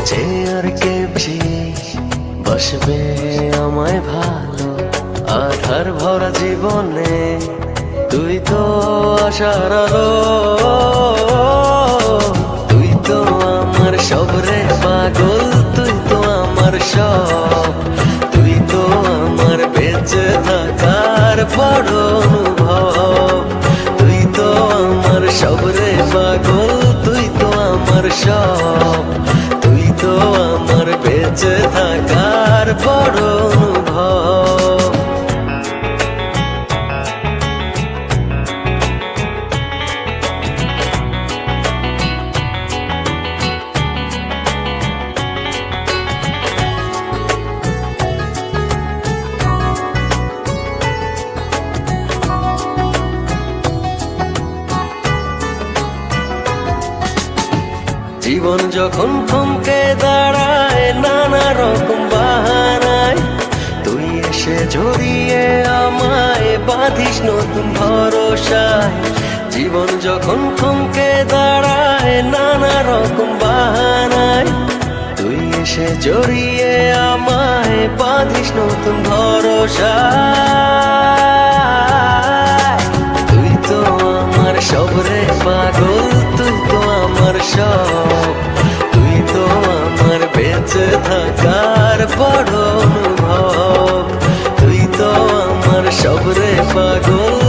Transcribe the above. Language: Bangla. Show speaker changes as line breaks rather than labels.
যে আর কে বেশি বাসবে আমায় ভালো, আধার ভরা জীবনে তুই তো আশার আলো। তুই তো আমার সব রে পাগল, তুই তো আমার সব, তুই তো আমার বেঁচে থাকার বড় অনুভব। তুই তো আমার সব রে পাগল, তুই তো আমার সব, তুই তো আমার বেঁচে থাকার বড় অনুভব। জীবন যখন থমকে দাঁড়ায় নানা রকম বাহানায়, তুই এসে জড়িয়ে আমায় বাঁধিস নতুন ভরসায়। জীবন যখন থমকে দাঁড়ায় নানা রকম বাহানায়, তুই এসে জড়িয়ে আমায় বাঁধিস নতুন ভরসায়। তুই তো আমার সব রে পাগল, তুই তো আমার সব, তুই তো আমার বেঁচে থাকার বড় অনুভব। তুই তো আমার সব রে পাগল,